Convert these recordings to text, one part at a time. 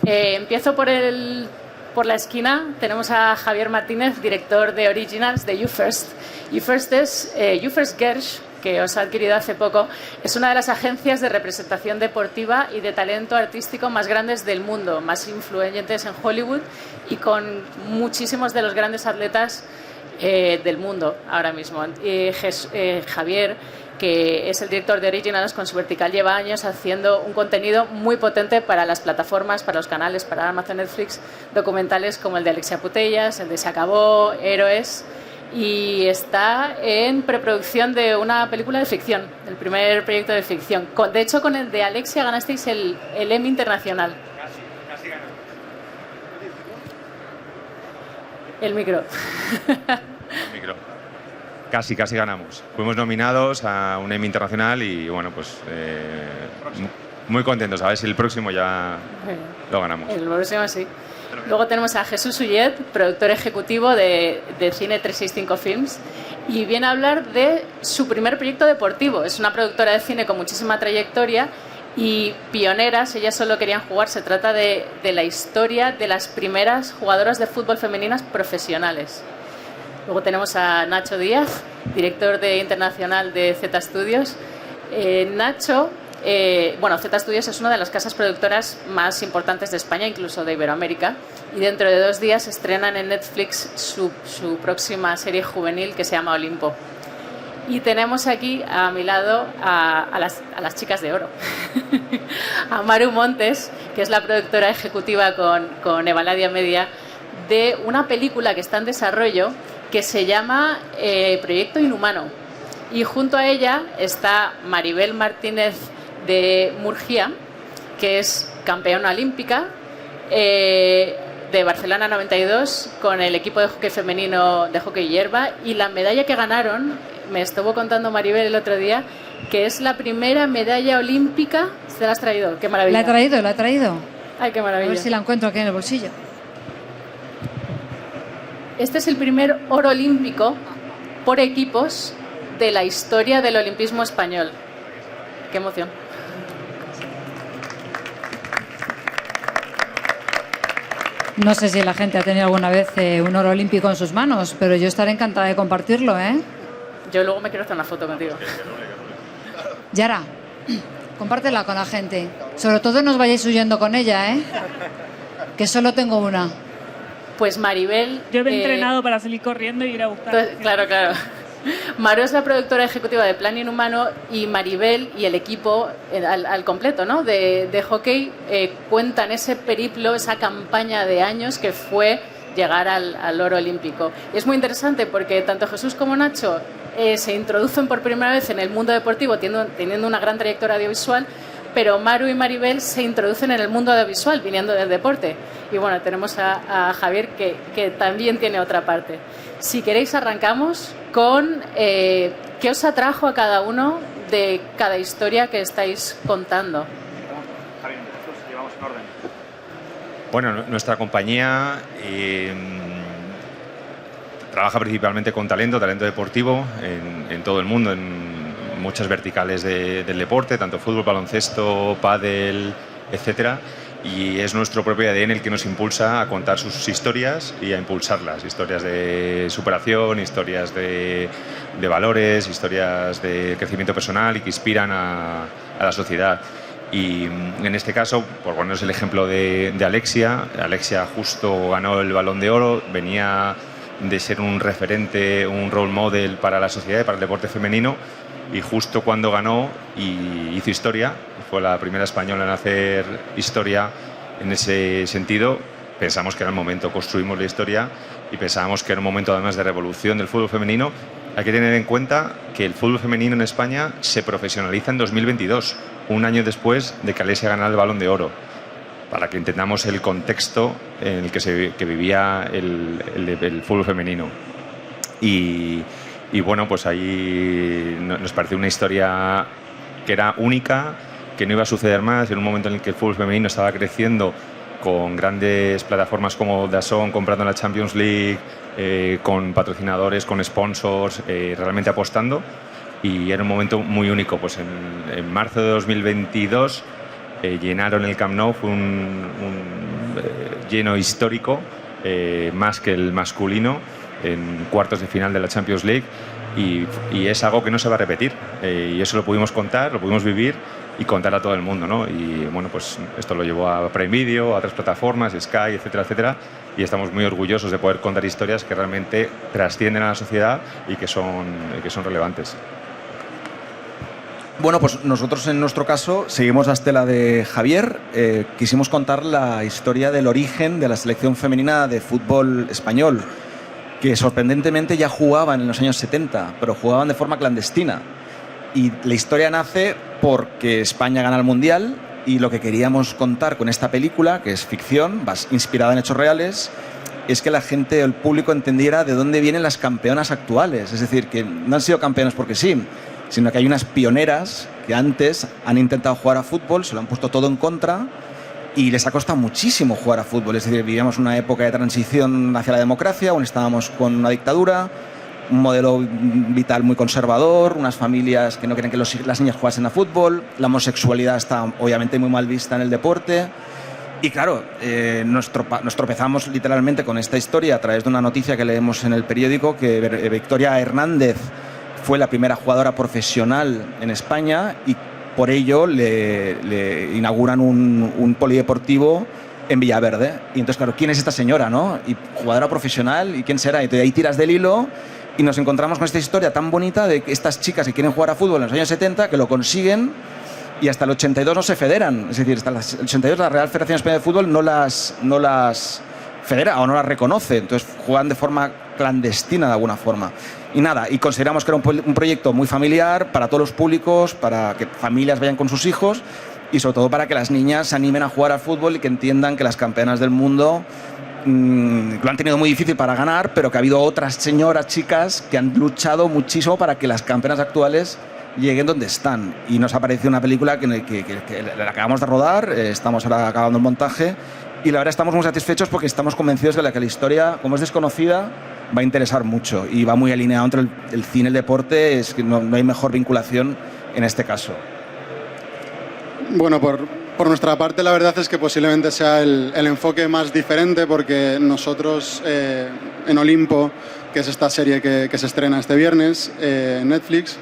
Empiezo por la esquina. Tenemos a Javier Martínez, director de Originals de YouFirst. YouFirst Gersh, que os ha adquirido hace poco, es una de las agencias de representación deportiva y de talento artístico más grandes del mundo, más influyentes en Hollywood y con muchísimos de los grandes atletas del mundo ahora mismo. Javier, que es el director de Originals, con su vertical lleva años haciendo un contenido muy potente para las plataformas, para los canales, para Amazon, Netflix, documentales como el de Alexia Putellas, el de Se Acabó, Héroes, y está en preproducción de una película de ficción, el primer proyecto de ficción. De hecho, con el de Alexia ganasteis el Emmy Internacional. Casi ganó. El micro. El micro. Casi ganamos. Fuimos nominados a un Emmy Internacional y bueno, pues muy contentos. A ver si el próximo ya lo ganamos. El próximo sí. Luego tenemos a Jesús Ullet, productor ejecutivo de Cine 365 Films, y viene a hablar de su primer proyecto deportivo. Es una productora de cine con muchísima trayectoria y pioneras. Ellas solo querían jugar. Se trata de la historia de las primeras jugadoras de fútbol femeninas profesionales. Luego tenemos a Nacho Díaz, director internacional de Z Studios. Nacho, Z Studios es una de las casas productoras más importantes de España, incluso de Iberoamérica, y dentro de 2 días estrenan en Netflix su próxima serie juvenil que se llama Olimpo. Y tenemos aquí a mi lado a las chicas de oro, a Maru Montes, que es la productora ejecutiva con Evaladia Media, de una película que está en desarrollo que se llama Proyecto Inhumano. Y junto a ella está Maribel Martínez de Murgia, que es campeona olímpica de Barcelona 92 con el equipo de hockey femenino de hockey hierba, y la medalla que ganaron, me estuvo contando Maribel el otro día, que es la primera medalla olímpica. ¿Se la has traído? ¡Qué maravilla! La he traído. ¡Ay, qué maravilla! A ver si la encuentro aquí en el bolsillo. Este es el primer oro olímpico por equipos de la historia del olimpismo español. ¡Qué emoción! No sé si la gente ha tenido alguna vez un oro olímpico en sus manos, pero yo estaré encantada de compartirlo, ¿eh? Yo luego me quiero hacer una foto contigo. Yara, compártela con la gente. Sobre todo no os vayáis huyendo con ella, ¿eh? Que solo tengo una. Pues Maribel... Yo he entrenado para salir corriendo y ir a buscar. Claro. Maru es la productora ejecutiva de Plan Inhumano, y Maribel y el equipo al completo, ¿no?, de hockey cuentan ese periplo, esa campaña de años que fue llegar al oro olímpico. Y es muy interesante porque tanto Jesús como Nacho se introducen por primera vez en el mundo deportivo teniendo una gran trayectoria audiovisual, pero Maru y Maribel se introducen en el mundo audiovisual viniendo del deporte. Y bueno, tenemos a Javier que también tiene otra parte. Si queréis, arrancamos con qué os atrajo a cada uno de cada historia que estáis contando. Javier, nosotros llevamos en orden. Bueno, nuestra compañía trabaja principalmente con talento deportivo en todo el mundo, en muchas verticales del deporte, tanto fútbol, baloncesto, pádel, etcétera. Y es nuestro propio ADN el que nos impulsa a contar sus historias y a impulsarlas. Historias de superación, historias de valores, historias de crecimiento personal y que inspiran a la sociedad. Y en este caso, por poneros el ejemplo de Alexia justo ganó el Balón de Oro, venía de ser un referente, un role model para la sociedad y para el deporte femenino, y justo cuando ganó y hizo historia, fue la primera española en hacer historia en ese sentido, pensamos que era el momento, construimos la historia y pensábamos que era un momento además de revolución del fútbol femenino. Hay que tener en cuenta que el fútbol femenino en España se profesionaliza en 2022, un año después de que Alexia ganara el Balón de Oro, para que entendamos el contexto en el que vivía el fútbol femenino. Y bueno, pues ahí nos pareció una historia que era única, que no iba a suceder más, en un momento en el que el fútbol femenino estaba creciendo, con grandes plataformas como DAZN comprando la Champions League, con patrocinadores, con sponsors, realmente apostando. Y era un momento muy único. Pues en marzo de 2022 llenaron el Camp Nou, fue lleno histórico, más que el masculino, en cuartos de final de la Champions League, y es algo que no se va a repetir, y eso lo pudimos contar, lo pudimos vivir y contar a todo el mundo, ¿no? Y bueno, pues esto lo llevó a Prime Video, a otras plataformas, Sky, etcétera, etcétera, y estamos muy orgullosos de poder contar historias que realmente trascienden a la sociedad y que son relevantes. Bueno, pues nosotros en nuestro caso seguimos la estela de Javier. Quisimos contar la historia del origen de la selección femenina de fútbol español, que sorprendentemente ya jugaban en los años 70, pero jugaban de forma clandestina. Y la historia nace porque España gana el Mundial, y lo que queríamos contar con esta película, que es ficción, inspirada en hechos reales, es que la gente, el público, entendiera de dónde vienen las campeonas actuales. Es decir, que no han sido campeonas porque sí, sino que hay unas pioneras que antes han intentado jugar a fútbol, se lo han puesto todo en contra y les ha costado muchísimo jugar a fútbol. Es decir, vivíamos una época de transición hacia la democracia, aún estábamos con una dictadura, un modelo vital muy conservador, unas familias que no quieren que las niñas jugasen a fútbol, la homosexualidad está obviamente muy mal vista en el deporte. Y claro, nos tropezamos literalmente con esta historia a través de una noticia que leemos en el periódico, que Victoria Hernández fue la primera jugadora profesional en España, y por ello le inauguran un polideportivo en Villaverde. Y entonces, claro, ¿quién es esta señora, no? Y jugadora profesional, ¿y quién será? Y entonces ahí tiras del hilo y nos encontramos con esta historia tan bonita de estas chicas que quieren jugar a fútbol en los años 70, que lo consiguen, y hasta el 82 no se federan. Es decir, hasta el 82 la Real Federación Española de Fútbol no las federa o no las reconoce. Entonces juegan de forma clandestina de alguna forma. Y nada, y consideramos que era un proyecto muy familiar para todos los públicos, para que familias vayan con sus hijos, y sobre todo para que las niñas se animen a jugar al fútbol y que entiendan que las campeonas del mundo lo han tenido muy difícil para ganar, pero que ha habido otras señoras, chicas, que han luchado muchísimo para que las campeonas actuales lleguen donde están. Y nos ha parecido una película que la acabamos de rodar, estamos ahora acabando el montaje, y la verdad estamos muy satisfechos porque estamos convencidos de que la historia, como es desconocida, va a interesar mucho y va muy alineado entre el cine y el deporte. Es que no hay mejor vinculación en este caso. Bueno, por nuestra parte la verdad es que posiblemente sea el enfoque más diferente, porque nosotros en Olimpo, que es esta serie que se estrena este viernes en Netflix,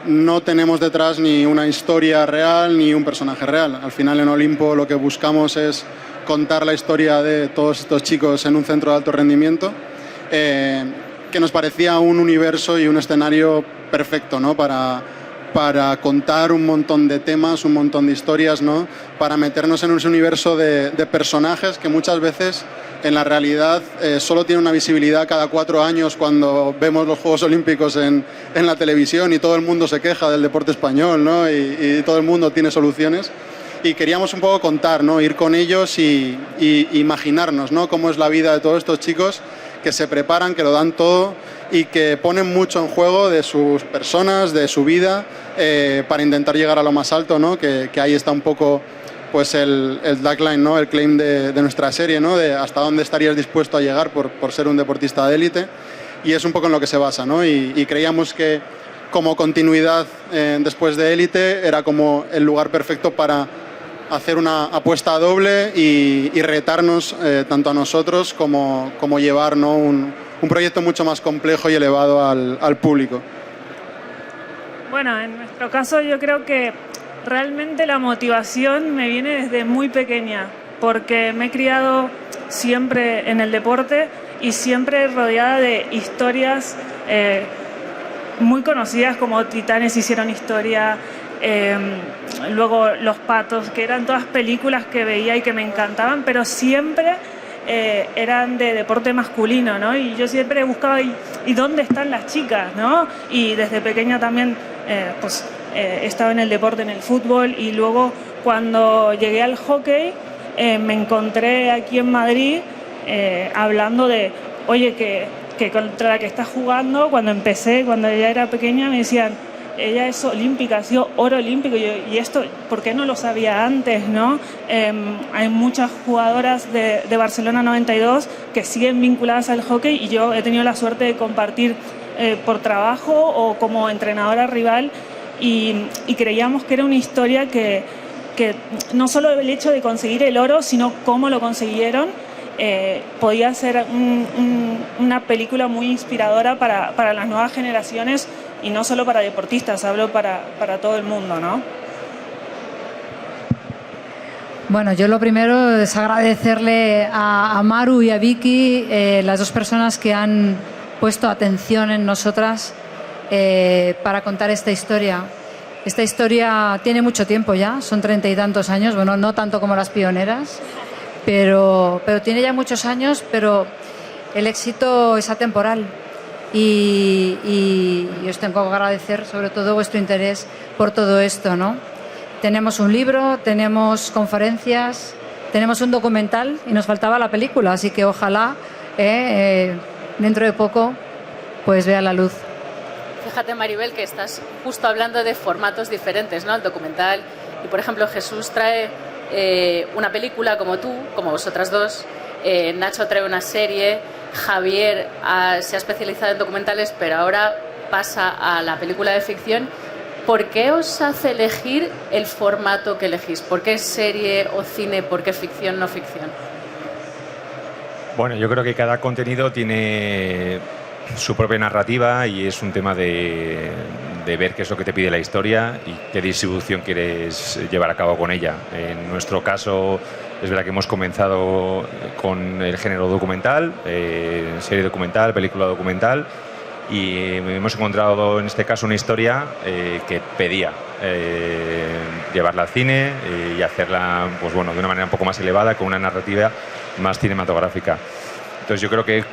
no tenemos detrás ni una historia real ni un personaje real. Al final en Olimpo lo que buscamos es contar la historia de todos estos chicos en un centro de alto rendimiento, que nos parecía un universo y un escenario perfecto, ¿no? para contar un montón de temas, un montón de historias, ¿no? Para meternos en un universo de personajes que muchas veces en la realidad solo tienen una visibilidad cada 4 años, cuando vemos los Juegos Olímpicos en la televisión y todo el mundo se queja del deporte español, ¿no? Y todo el mundo tiene soluciones. Y queríamos un poco contar, ¿no? Ir con ellos y imaginarnos, ¿no? Cómo es la vida de todos estos chicos que se preparan, que lo dan todo y que ponen mucho en juego de sus personas, de su vida, para intentar llegar a lo más alto, ¿no? Que ahí está un poco pues el tagline, ¿no? El claim de nuestra serie, ¿no? De hasta dónde estarías dispuesto a llegar por ser un deportista de élite, y es un poco en lo que se basa, ¿no? Y creíamos que como continuidad después de Élite era como el lugar perfecto para hacer una apuesta doble y retarnos tanto a nosotros como llevar, ¿no? un proyecto mucho más complejo y elevado al público. Bueno, en nuestro caso yo creo que realmente la motivación me viene desde muy pequeña, porque me he criado siempre en el deporte y siempre rodeada de historias muy conocidas, como Titanes hicieron historia, luego Los Patos, que eran todas películas que veía y que me encantaban, pero siempre eran de deporte masculino, ¿no? Y yo siempre buscaba, ¿y dónde están las chicas, no? Y desde pequeña también he estado en el deporte, en el fútbol, y luego cuando llegué al hockey me encontré aquí en Madrid hablando de, oye, que contra la que estás jugando, cuando ella era pequeña, me decían, ella es olímpica, ha sido oro olímpico, y esto, ¿por qué no lo sabía antes, no? Hay muchas jugadoras de Barcelona 92 que siguen vinculadas al hockey, y yo he tenido la suerte de compartir por trabajo o como entrenadora rival, y creíamos que era una historia que que no solo el hecho de conseguir el oro, sino cómo lo consiguieron, podía ser una película muy inspiradora para las nuevas generaciones y no solo para deportistas, hablo para todo el mundo, ¿no? Bueno, yo lo primero es agradecerle a Maru y a Vicky, las dos personas que han puesto atención en nosotras para contar esta historia. Esta historia tiene mucho tiempo ya, son 30 y tantos años, bueno, no tanto como las pioneras, pero tiene ya muchos años, pero el éxito es atemporal y os tengo que agradecer sobre todo vuestro interés por todo esto, ¿no? Tenemos un libro, tenemos conferencias, tenemos un documental y nos faltaba la película, así que ojalá dentro de poco pues vea la luz. Fíjate, Maribel, que estás justo hablando de formatos diferentes, ¿no? El documental y, por ejemplo, Jesús trae una película como tú, como vosotras dos, Nacho trae una serie, Javier se ha especializado en documentales, pero ahora pasa a la película de ficción. ¿Por qué os hace elegir el formato que elegís? ¿Por qué serie o cine? ¿Por qué ficción, no ficción? Bueno, yo creo que cada contenido tiene su propia narrativa y es un tema de ver qué es lo que te pide la historia y qué distribución quieres llevar a cabo con ella. En nuestro caso, es verdad que hemos comenzado con el género documental, serie documental, película documental, y hemos encontrado en este caso una historia que pedía llevarla al cine y hacerla, pues bueno, de una manera un poco más elevada, con una narrativa más cinematográfica. Entonces yo creo que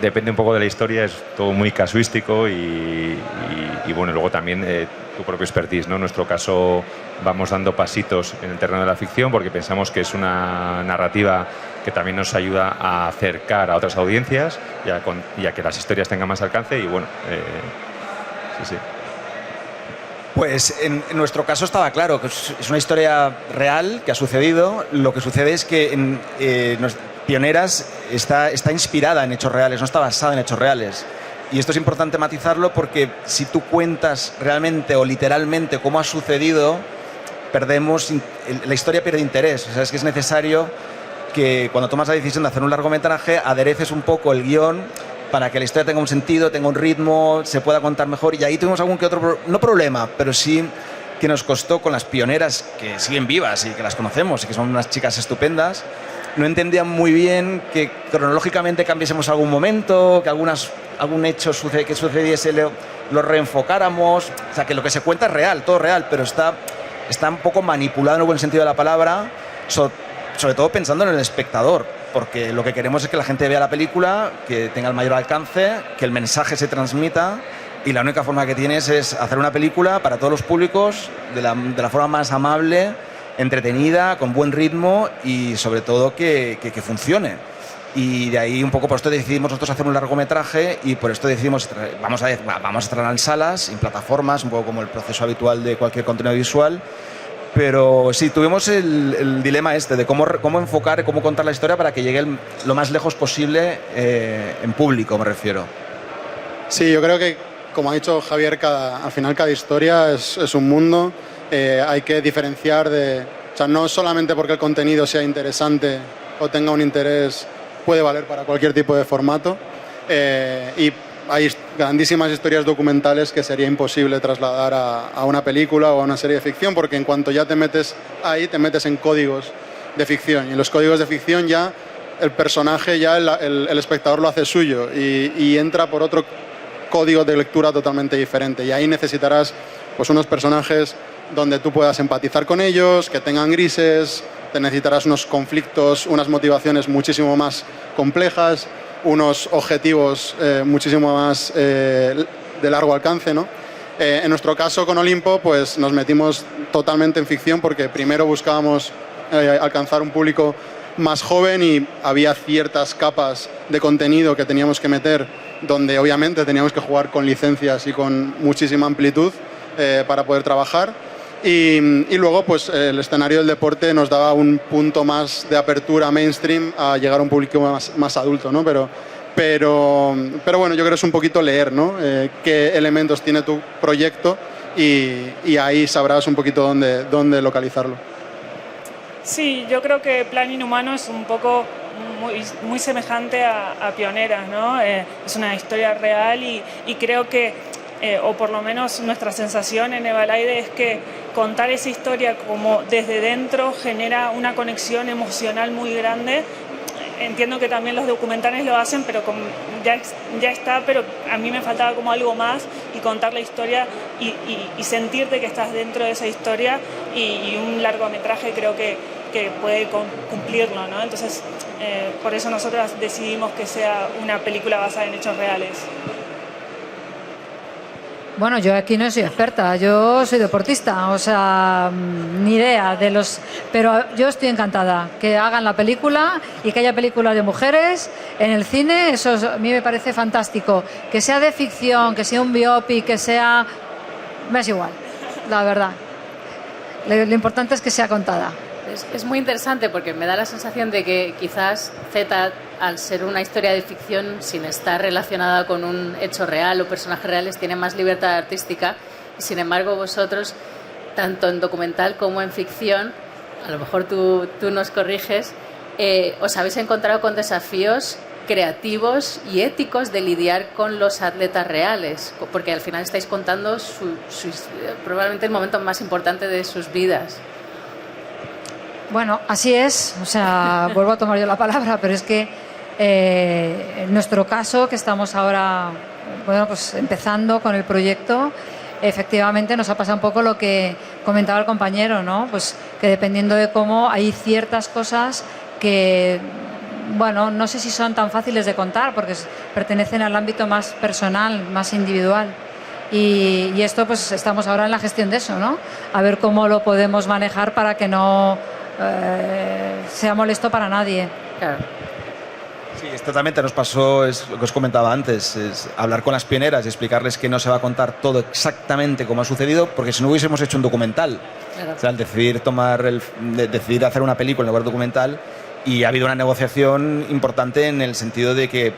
depende un poco de la historia, es todo muy casuístico y bueno, luego también tu propio expertise, ¿no? En nuestro caso vamos dando pasitos en el terreno de la ficción porque pensamos que es una narrativa que también nos ayuda a acercar a otras audiencias y a que las historias tengan más alcance y bueno, sí. Pues en nuestro caso estaba claro que es una historia real que ha sucedido. Lo que sucede es que Pioneras está inspirada en hechos reales, no está basada en hechos reales. Y esto es importante matizarlo porque si tú cuentas realmente o literalmente cómo ha sucedido, la historia pierde interés. O sea, es que es necesario que cuando tomas la decisión de hacer un largometraje adereces un poco el guión para que la historia tenga un sentido, tenga un ritmo, se pueda contar mejor. Y ahí tuvimos algún que otro, no problema, pero sí que nos costó con las pioneras que siguen vivas y que las conocemos y que son unas chicas estupendas. No entendían muy bien que cronológicamente cambiásemos algún momento, que algún hecho que sucediese lo reenfocáramos. O sea, que lo que se cuenta es real, todo real, pero está un poco manipulado en el buen sentido de la palabra, sobre todo pensando en el espectador, porque lo que queremos es que la gente vea la película, que tenga el mayor alcance, que el mensaje se transmita, y la única forma que tienes es hacer una película para todos los públicos de la forma más amable, entretenida, con buen ritmo y sobre todo que funcione. Y de ahí un poco por esto decidimos nosotros hacer un largometraje y por esto decidimos vamos a estrenar en salas, en plataformas, un poco como el proceso habitual de cualquier contenido visual. Pero sí, tuvimos el dilema de cómo enfocar y cómo contar la historia para que llegue lo más lejos posible en público, me refiero. Sí, yo creo que, como ha dicho Javier, al final cada historia es un mundo. Hay que diferenciar o sea, no solamente porque el contenido sea interesante o tenga un interés, puede valer para cualquier tipo de formato. Y hay grandísimas historias documentales que sería imposible trasladar a una película o a una serie de ficción, porque en cuanto ya te metes ahí, te metes en códigos de ficción. Y en los códigos de ficción ya el personaje, ya el espectador lo hace suyo y entra por otro código de lectura totalmente diferente. Y ahí necesitarás pues unos personajes donde tú puedas empatizar con ellos, que tengan grises, te necesitarás unos conflictos, unas motivaciones muchísimo más complejas, unos objetivos muchísimo más de largo alcance, ¿no? En nuestro caso con Olimpo pues nos metimos totalmente en ficción porque primero buscábamos alcanzar un público más joven y había ciertas capas de contenido que teníamos que meter donde obviamente teníamos que jugar con licencias y con muchísima amplitud para poder trabajar. Y luego pues el escenario del deporte nos daba un punto más de apertura mainstream a llegar a un público más adulto, ¿no? Pero bueno, yo creo que es un poquito leer, ¿no? Qué elementos tiene tu proyecto y ahí sabrás un poquito dónde localizarlo. Sí, yo creo que Plan Inhumano es un poco muy semejante a Pioneras, ¿no? Es una historia real y creo que, o por lo menos nuestra sensación en Evalaide es que contar esa historia como desde dentro genera una conexión emocional muy grande. Entiendo que también los documentales lo hacen, pero ya está, pero a mí me faltaba como algo más y contar la historia y sentirte que estás dentro de esa historia y un largometraje creo que puede cumplirlo, ¿no? Entonces, por eso nosotros decidimos que sea una película basada en hechos reales. Bueno, yo aquí no soy experta, yo soy deportista, o sea, ni idea de los... Pero yo estoy encantada que hagan la película y que haya películas de mujeres en el cine, eso a mí me parece fantástico. Que sea de ficción, que sea un biopic, que sea... me es igual, la verdad. Lo importante es que sea contada. Es muy interesante porque me da la sensación de que quizás Z, al ser una historia de ficción sin estar relacionada con un hecho real o personajes reales, tiene más libertad artística. Y sin embargo, vosotros, tanto en documental como en ficción, a lo mejor tú nos corriges, os habéis encontrado con desafíos creativos y éticos de lidiar con los atletas reales, porque al final estáis contando probablemente el momento más importante de sus vidas. Bueno, así es, o sea, vuelvo a tomar yo la palabra, pero es que en nuestro caso, que estamos ahora, bueno, pues empezando con el proyecto, efectivamente nos ha pasado un poco lo que comentaba el compañero, ¿no? Pues que dependiendo de cómo hay ciertas cosas que, bueno, no sé si son tan fáciles de contar porque pertenecen al ámbito más personal, más individual. Y esto, pues estamos ahora en la gestión de eso, ¿no? A ver cómo lo podemos manejar para que no sea molesto para nadie. Claro. Sí, esto también nos pasó, es lo que os comentaba antes, es hablar con las pioneras y explicarles que no se va a contar todo exactamente como ha sucedido, porque si no hubiésemos hecho un documental. Claro. O sea, al decidir hacer una película en lugar de documental, y ha habido una negociación importante en el sentido de que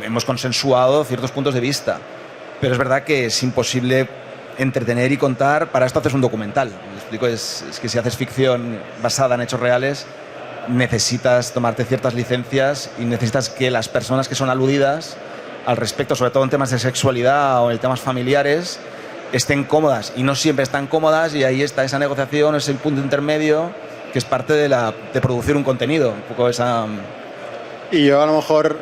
hemos consensuado ciertos puntos de vista. Pero es verdad que es imposible entretener y contar, para esto haces un documental. Me explico, es que si haces ficción basada en hechos reales, necesitas tomarte ciertas licencias y necesitas que las personas que son aludidas al respecto, sobre todo en temas de sexualidad o en temas familiares, estén cómodas, y no siempre están cómodas, y ahí está esa negociación, ese punto intermedio que es parte de producir un contenido, un poco esa... Y yo a lo mejor,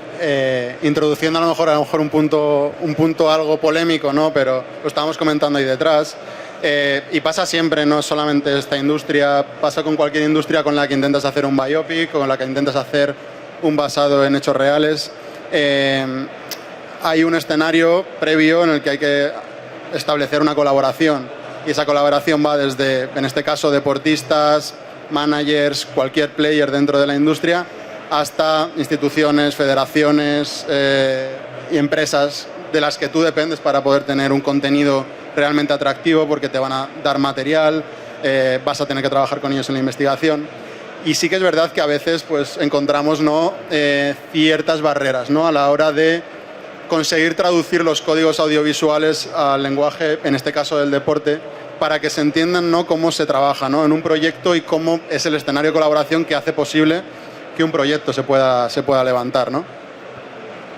introduciendo a lo mejor un punto algo polémico, ¿no? Pero lo estábamos comentando ahí detrás, y pasa siempre, no solamente esta industria, pasa con cualquier industria con la que intentas hacer un biopic, con la que intentas hacer un basado en hechos reales. Hay un escenario previo en el que hay que establecer una colaboración, y esa colaboración va desde, en este caso, deportistas, managers, cualquier player dentro de la industria, hasta instituciones, federaciones y empresas de las que tú dependes para poder tener un contenido realmente atractivo, porque te van a dar material, vas a tener que trabajar con ellos en la investigación. Y sí que es verdad que a veces pues, encontramos, ¿no? Ciertas barreras, ¿no? A la hora de conseguir traducir los códigos audiovisuales al lenguaje, en este caso del deporte, para que se entiendan, ¿no? Cómo se trabaja, ¿no? En un proyecto y cómo es el escenario de colaboración que hace posible que un proyecto se pueda levantar, ¿no?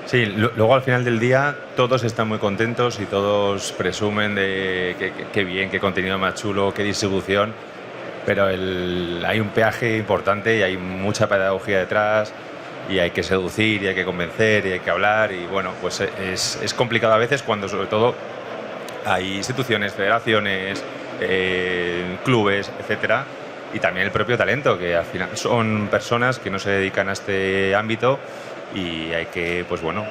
Sí, luego al final del día todos están muy contentos y todos presumen de qué bien, qué contenido más chulo, qué distribución, pero hay un peaje importante y hay mucha pedagogía detrás, y hay que seducir y hay que convencer y hay que hablar, y bueno, pues es complicado a veces cuando sobre todo hay instituciones, federaciones, clubes, etcétera, y también el propio talento, que al final son personas que no se dedican a este ámbito, y hay que, pues bueno,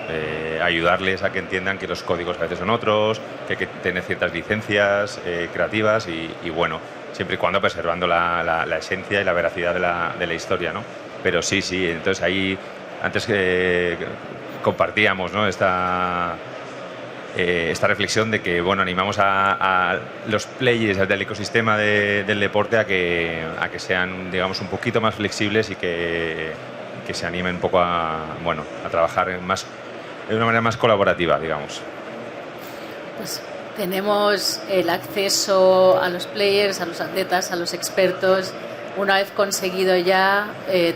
ayudarles a que entiendan que los códigos a veces son otros, que hay que tener ciertas licencias creativas y bueno, siempre y cuando preservando la esencia y la veracidad de la historia, ¿no? Pero sí, entonces ahí antes que compartíamos, ¿no? esta reflexión de que, bueno, animamos a los players del ecosistema del deporte a que sean, digamos, un poquito más flexibles y que se animen un poco a trabajar de una manera más colaborativa, digamos. Pues tenemos el acceso a los players, a los atletas, a los expertos. Una vez conseguido ya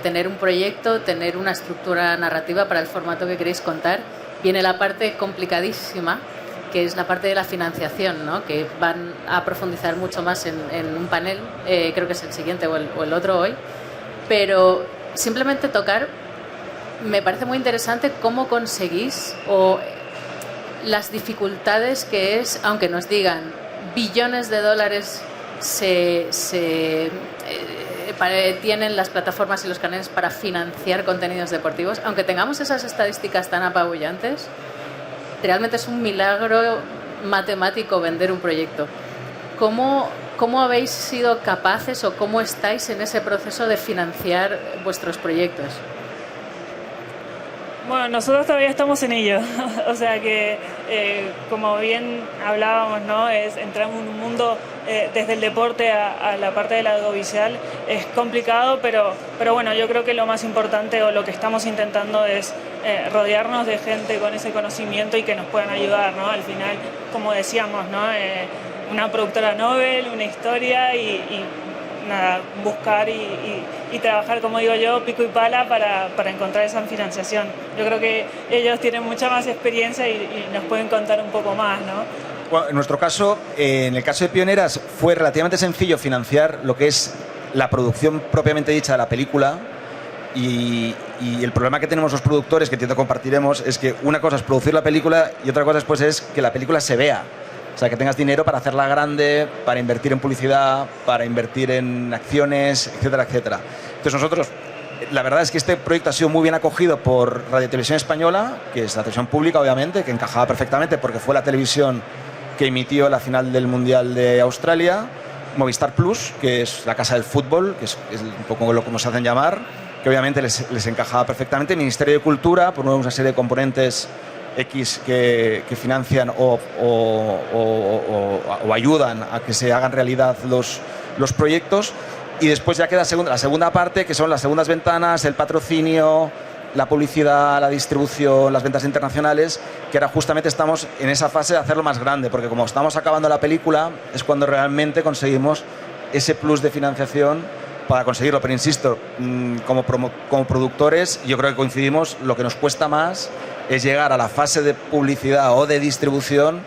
tener un proyecto, tener una estructura narrativa para el formato que queréis contar, viene la parte complicadísima, que es la parte de la financiación, ¿no? Que van a profundizar mucho más en un panel, creo que es el siguiente o el otro hoy, pero simplemente tocar, me parece muy interesante cómo conseguís o las dificultades que es, aunque nos digan billones de dólares tienen las plataformas y los canales para financiar contenidos deportivos, aunque tengamos esas estadísticas tan apabullantes, realmente es un milagro matemático vender un proyecto. ¿Cómo habéis sido capaces o cómo estáis en ese proceso de financiar vuestros proyectos? Bueno, nosotros todavía estamos en ello, o sea que, como bien hablábamos, ¿no? Es entrar en un mundo desde el deporte a la parte del audiovisual es complicado, pero bueno, yo creo que lo más importante o lo que estamos intentando es rodearnos de gente con ese conocimiento y que nos puedan ayudar, ¿no? Al final, como decíamos, ¿no? Una productora novel, una historia y nada, buscar y trabajar, como digo yo, pico y pala para encontrar esa financiación. Yo creo que ellos tienen mucha más experiencia y nos pueden contar un poco más, ¿no? Bueno, en nuestro caso, en el caso de Pioneras, fue relativamente sencillo financiar lo que es la producción propiamente dicha de la película y el problema que tenemos los productores, que entiendo compartiremos, es que una cosa es producir la película y otra cosa después es que la película se vea. O sea, que tengas dinero para hacerla grande, para invertir en publicidad, para invertir en acciones, etcétera, etcétera. Entonces nosotros, la verdad es que este proyecto ha sido muy bien acogido por Radio Televisión Española, que es la televisión pública, obviamente, que encajaba perfectamente porque fue la televisión que emitió la final del Mundial de Australia, Movistar Plus, que es la casa del fútbol, que es un poco lo como se hacen llamar, que obviamente les encajaba perfectamente. Ministerio de Cultura, por una serie de componentes X que financian o ayudan a que se hagan realidad los proyectos, y después ya queda la segunda parte, que son las segundas ventanas, el patrocinio, la publicidad, la distribución, las ventas internacionales, que ahora justamente estamos en esa fase de hacerlo más grande, porque como estamos acabando la película es cuando realmente conseguimos ese plus de financiación para conseguirlo. Pero insisto, como productores yo creo que coincidimos, lo que nos cuesta más es llegar a la fase de publicidad o de distribución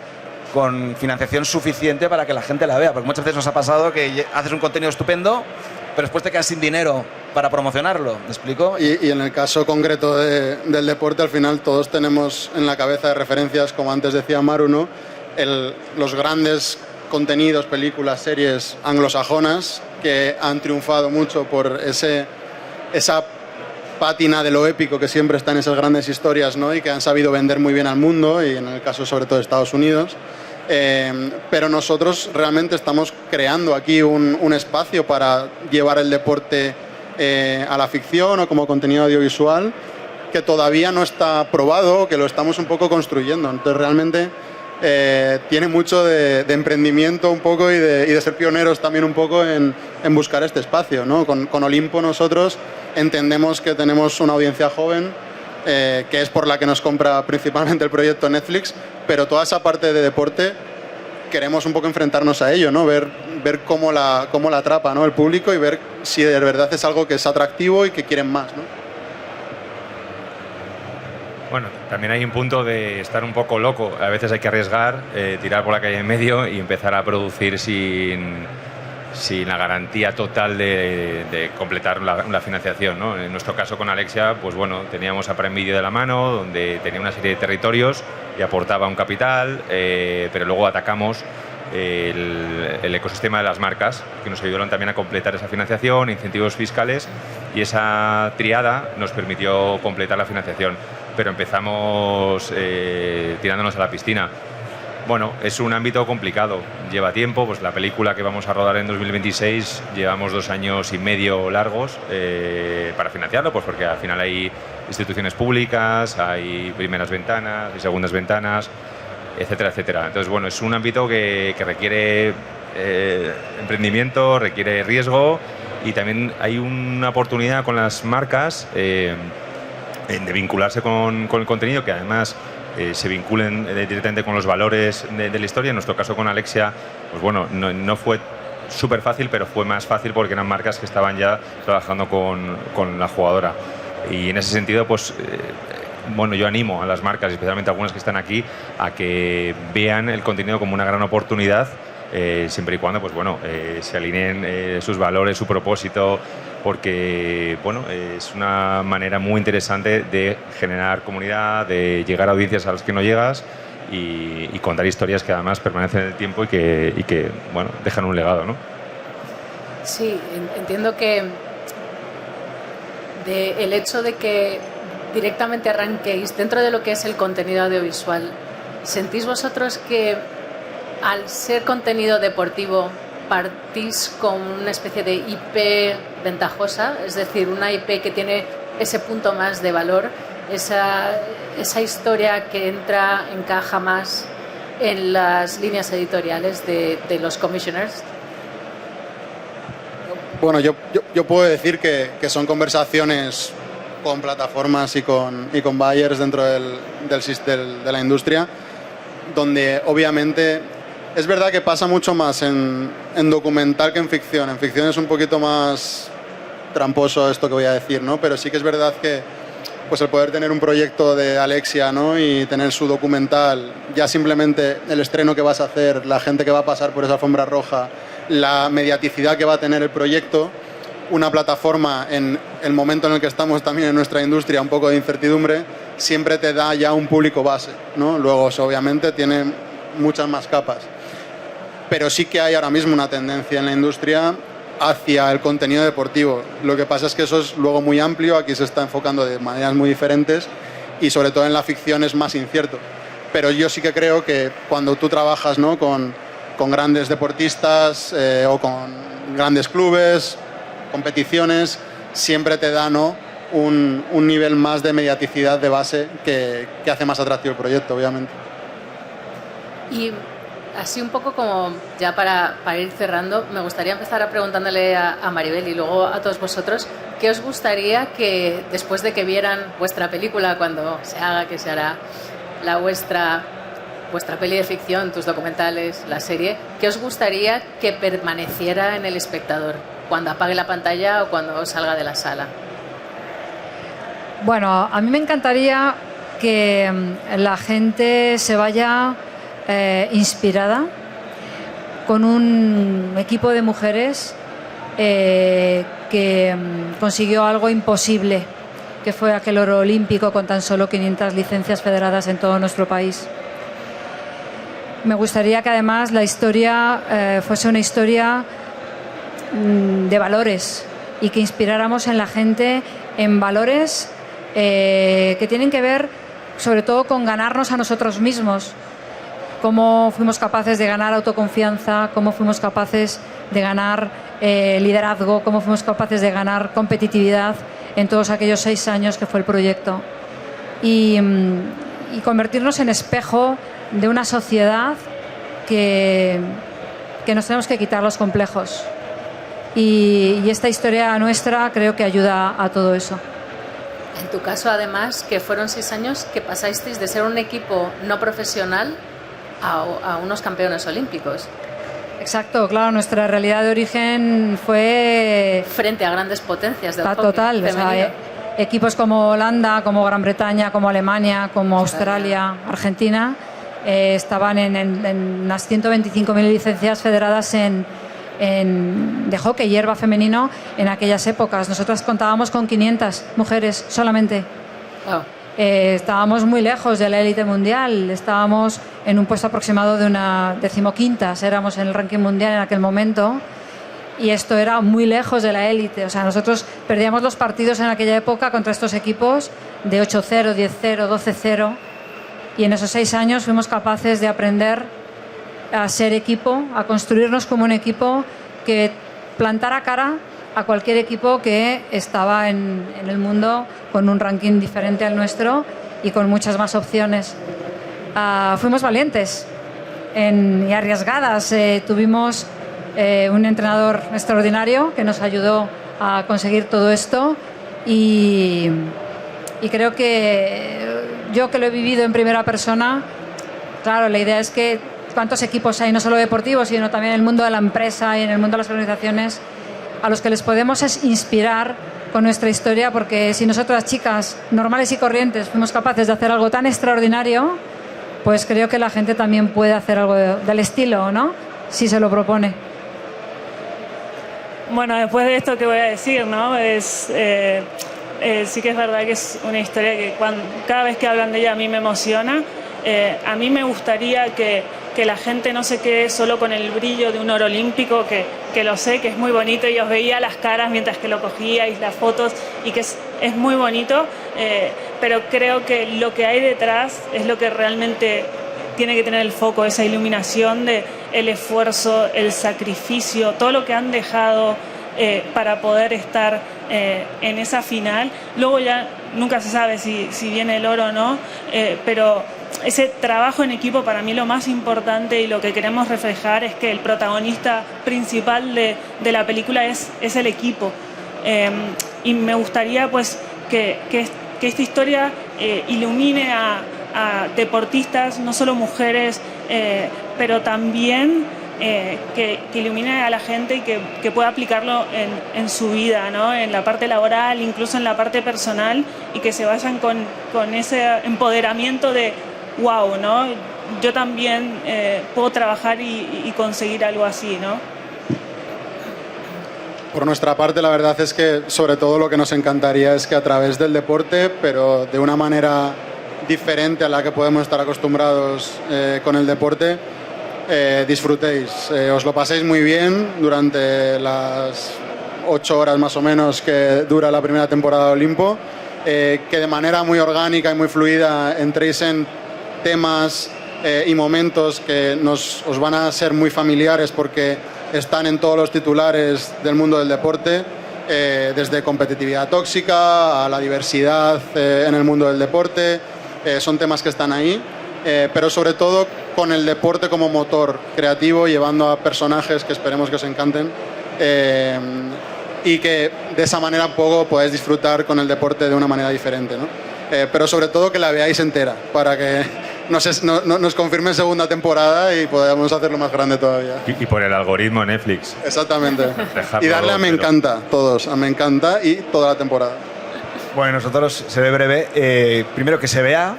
con financiación suficiente para que la gente la vea, porque muchas veces nos ha pasado que haces un contenido estupendo pero después te quedas sin dinero para promocionarlo, ¿me explico? Y en el caso concreto del deporte, al final todos tenemos en la cabeza de referencias, como antes decía Maru, ¿no? Los grandes contenidos, películas, series anglosajonas que han triunfado mucho por esa pátina de lo épico que siempre está en esas grandes historias, ¿no? Y que han sabido vender muy bien al mundo, y en el caso sobre todo de Estados Unidos. Pero nosotros realmente estamos creando aquí un espacio para llevar el deporte a la ficción o como contenido audiovisual que todavía no está probado, que lo estamos un poco construyendo. Entonces realmente tiene mucho de emprendimiento un poco y de ser pioneros también un poco en buscar este espacio, ¿no? Con Olimpo nosotros entendemos que tenemos una audiencia joven, que es por la que nos compra principalmente el proyecto Netflix, pero toda esa parte de deporte queremos un poco enfrentarnos a ello, ¿no? Ver cómo la atrapa, ¿no? El público, y ver si de verdad es algo que es atractivo y que quieren más, ¿no? Bueno, también hay un punto de estar un poco loco. A veces hay que arriesgar, tirar por la calle en medio y empezar a producir sin la garantía total de completar la financiación, ¿no? En nuestro caso con Alexia, pues bueno, teníamos a Prime Video de la mano, donde tenía una serie de territorios y aportaba un capital, pero luego atacamos el ecosistema de las marcas, que nos ayudaron también a completar esa financiación, incentivos fiscales, y esa triada nos permitió completar la financiación. Pero empezamos tirándonos a la piscina. Bueno, es un ámbito complicado, lleva tiempo, pues la película que vamos a rodar en 2026 llevamos 2 años y medio largos para financiarlo, pues porque al final hay instituciones públicas, hay primeras ventanas, hay segundas ventanas, etcétera, etcétera. Entonces, bueno, es un ámbito que requiere emprendimiento, requiere riesgo, y también hay una oportunidad con las marcas de vincularse con el contenido, que además se vinculen directamente con los valores de la historia. En nuestro caso con Alexia, pues bueno, no fue súper fácil, pero fue más fácil porque eran marcas que estaban ya trabajando con la jugadora. Y en ese sentido, pues bueno, yo animo a las marcas, especialmente algunas que están aquí, a que vean el contenido como una gran oportunidad, siempre y cuando, pues bueno, se alineen sus valores, su propósito, porque bueno, es una manera muy interesante de generar comunidad, de llegar a audiencias a las que no llegas y contar historias que además permanecen en el tiempo y que bueno, dejan un legado, ¿no? Sí, entiendo que el hecho de que directamente arranquéis dentro de lo que es el contenido audiovisual, ¿sentís vosotros que al ser contenido deportivo partís con una especie de IP ventajosa? Es decir, una IP que tiene ese punto más de valor, esa historia que encaja más en las líneas editoriales de los commissioners. Bueno, yo puedo decir que son conversaciones con plataformas y con buyers dentro de la industria, donde obviamente es verdad que pasa mucho más en documental que en ficción. En ficción es un poquito más tramposo esto que voy a decir, ¿no? Pero sí que es verdad que pues el poder tener un proyecto de Alexia, ¿no? Y tener su documental, ya simplemente el estreno que vas a hacer, la gente que va a pasar por esa alfombra roja, la mediaticidad que va a tener el proyecto, una plataforma en el momento en el que estamos también en nuestra industria, un poco de incertidumbre, siempre te da ya un público base, ¿no? Luego, eso, obviamente, tiene muchas más capas. Pero sí que hay ahora mismo una tendencia en la industria hacia el contenido deportivo. Lo que pasa es que eso es luego muy amplio, aquí se está enfocando de maneras muy diferentes y sobre todo en la ficción es más incierto. Pero yo sí que creo que cuando tú trabajas, ¿no? con grandes deportistas o con grandes clubes, competiciones, siempre te da, ¿no? un nivel más de mediaticidad de base que hace más atractivo el proyecto, obviamente. Y así un poco como ya para ir cerrando, me gustaría empezar preguntándole a Maribel y luego a todos vosotros, ¿qué os gustaría que después de que vieran vuestra película, cuando se haga, que se hará vuestra peli de ficción, tus documentales, la serie, qué os gustaría que permaneciera en el espectador cuando apague la pantalla o cuando salga de la sala? Bueno, a mí me encantaría que la gente se vaya inspirada con un equipo de mujeres que consiguió algo imposible, que fue aquel oro olímpico con tan solo 500 licencias federadas en todo nuestro país. Me gustaría que además la historia fuese una historia de valores y que inspiráramos en la gente en valores que tienen que ver sobre todo con ganarnos a nosotros mismos. Cómo fuimos capaces de ganar autoconfianza, cómo fuimos capaces de ganar liderazgo, cómo fuimos capaces de ganar competitividad en todos aquellos 6 años que fue el proyecto. Y convertirnos en espejo de una sociedad que nos tenemos que quitar los complejos. Y esta historia nuestra creo que ayuda a todo eso. En tu caso, además, que fueron 6 años que pasasteis de ser un equipo no profesional a unos campeones olímpicos. Exacto, claro, nuestra realidad de origen fue frente a grandes potencias del hockey total, femenino. O sea, equipos como Holanda, como Gran Bretaña, como Alemania, como Australia, Argentina, estaban en unas 125.000 licencias federadas de hockey, hierba femenino en aquellas épocas. Nosotras contábamos con 500 mujeres solamente. Oh. Estábamos muy lejos de la élite mundial, estábamos en un puesto aproximado de una 15ª, éramos en el ranking mundial en aquel momento, y esto era muy lejos de la élite. O sea, nosotros perdíamos los partidos en aquella época contra estos equipos de 8-0, 10-0, 12-0, y en esos 6 años fuimos capaces de aprender a ser equipo, a construirnos como un equipo que plantara cara a cualquier equipo que estaba en el mundo con un ranking diferente al nuestro y con muchas más opciones. Fuimos valientes y arriesgadas. Tuvimos un entrenador extraordinario que nos ayudó a conseguir todo esto y creo que yo que lo he vivido en primera persona, claro, la idea es que cuántos equipos hay, no solo deportivos, sino también en el mundo de la empresa y en el mundo de las organizaciones, a los que les podemos inspirar con nuestra historia, porque si nosotras, chicas normales y corrientes, fuimos capaces de hacer algo tan extraordinario, pues creo que la gente también puede hacer algo del estilo, ¿no? Si se lo propone. Bueno, después de esto que voy a decir, ¿no? Sí que es verdad que es una historia que cada vez que hablan de ella a mí me emociona. A mí me gustaría que la gente no se quede solo con el brillo de un oro olímpico, que lo sé, que es muy bonito, y os veía las caras mientras que lo cogíais, las fotos, y que es muy bonito, pero creo que lo que hay detrás es lo que realmente tiene que tener el foco, esa iluminación de el esfuerzo, el sacrificio, todo lo que han dejado para poder estar en esa final. Luego ya nunca se sabe si viene el oro o no, pero ese trabajo en equipo, para mí lo más importante, y lo que queremos reflejar es que el protagonista principal de la película es el equipo. Y me gustaría pues que esta historia ilumine a deportistas, no solo mujeres, pero también que ilumine a la gente y que pueda aplicarlo en su vida, ¿no? En la parte laboral, incluso en la parte personal, y que se vayan con ese empoderamiento de wow, ¿no? Yo también puedo trabajar y conseguir algo así, ¿no? Por nuestra parte, la verdad es que sobre todo lo que nos encantaría es que a través del deporte, pero de una manera diferente a la que podemos estar acostumbrados con el deporte, disfrutéis, os lo paséis muy bien durante las 8 horas más o menos que dura la primera temporada de Olimpo, que de manera muy orgánica y muy fluida entréis en temas y momentos que os van a ser muy familiares porque están en todos los titulares del mundo del deporte, desde competitividad tóxica a la diversidad en el mundo del deporte, son temas que están ahí, pero sobre todo con el deporte como motor creativo, llevando a personajes que esperemos que os encanten, y que de esa manera un poco podéis disfrutar con el deporte de una manera diferente, ¿no? Pero sobre todo que la veáis entera, para que nos confirme segunda temporada y podamos hacerlo más grande todavía. Y por el algoritmo Netflix. Exactamente. Y darle a me encanta, todos, a me encanta y toda la temporada. Bueno, nosotros seré breve. Primero que se vea,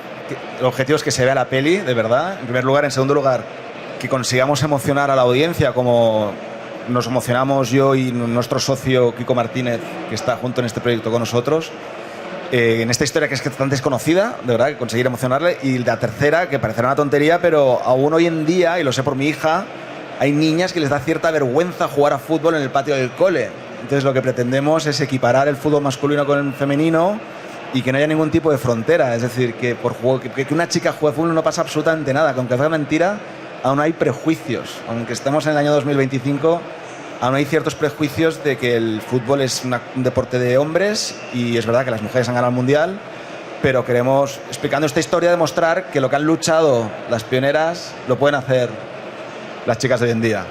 el objetivo es que se vea la peli, de verdad, en primer lugar. En segundo lugar, que consigamos emocionar a la audiencia como nos emocionamos yo y nuestro socio Kiko Martínez, que está junto en este proyecto con nosotros. En esta historia que es tan desconocida, de verdad, que conseguir emocionarle. Y la tercera, que parecerá una tontería, pero aún hoy en día, y lo sé por mi hija, hay niñas que les da cierta vergüenza jugar a fútbol en el patio del cole. Entonces lo que pretendemos es equiparar el fútbol masculino con el femenino y que no haya ningún tipo de frontera. Es decir, que que una chica juegue fútbol no pasa absolutamente nada. Que aunque sea mentira, aún hay prejuicios. Aunque estemos en el año 2025... aún hay ciertos prejuicios de que el fútbol es un deporte de hombres, y es verdad que las mujeres han ganado el Mundial, pero queremos, explicando esta historia, demostrar que lo que han luchado las pioneras lo pueden hacer las chicas de hoy en día.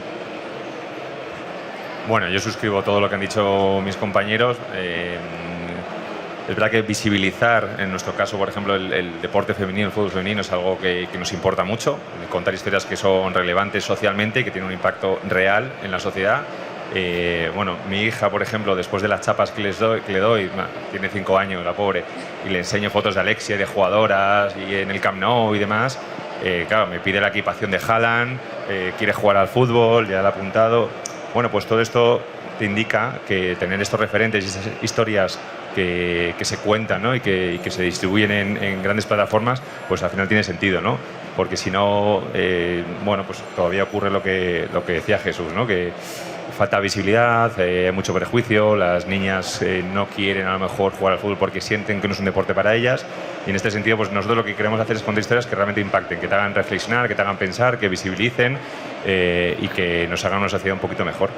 Bueno, yo suscribo todo lo que han dicho mis compañeros. Es verdad que visibilizar, en nuestro caso, por ejemplo, el deporte femenino, el fútbol femenino, es algo que nos importa mucho. Contar historias que son relevantes socialmente y que tienen un impacto real en la sociedad. Bueno, mi hija, por ejemplo, después de las chapas que le doy, tiene 5 años, la pobre, y le enseño fotos de Alexia, de jugadoras, y en el Camp Nou y demás, claro, me pide la equipación de Haaland, quiere jugar al fútbol, ya la ha apuntado. Bueno, pues todo esto te indica que tener estos referentes y estas historias que se cuentan, ¿no? y que se distribuyen en grandes plataformas, pues al final tiene sentido, ¿no? Porque si no, bueno, pues todavía ocurre lo que decía Jesús, ¿no? Que falta visibilidad, hay mucho prejuicio, las niñas no quieren a lo mejor jugar al fútbol porque sienten que no es un deporte para ellas, y en este sentido pues nosotros lo que queremos hacer es contar historias que realmente impacten, que te hagan reflexionar, que te hagan pensar, que visibilicen y que nos hagan una sociedad un poquito mejor.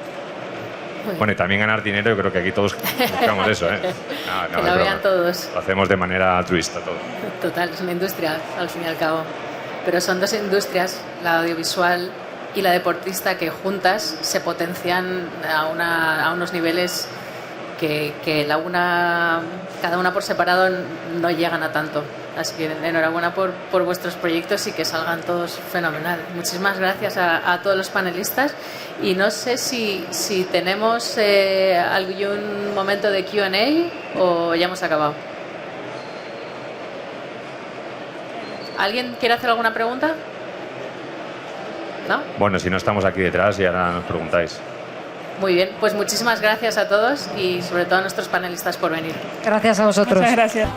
Bueno, y también ganar dinero, yo creo que aquí todos buscamos eso, ¿eh? Que lo vean todos. Lo hacemos de manera altruista todo. Total, es una industria, al fin y al cabo. Pero son dos industrias, la audiovisual y la deportista, que juntas se potencian a unos niveles que cada una por separado no llegan a tanto. Así que enhorabuena por vuestros proyectos y que salgan todos fenomenal. Muchísimas gracias a todos los panelistas y no sé si tenemos algún momento de Q&A o ya hemos acabado. ¿Alguien quiere hacer alguna pregunta? ¿No? Bueno, si no estamos aquí detrás y ahora nos preguntáis. Muy bien, pues muchísimas gracias a todos y sobre todo a nuestros panelistas por venir. Gracias a vosotros. Muchas gracias.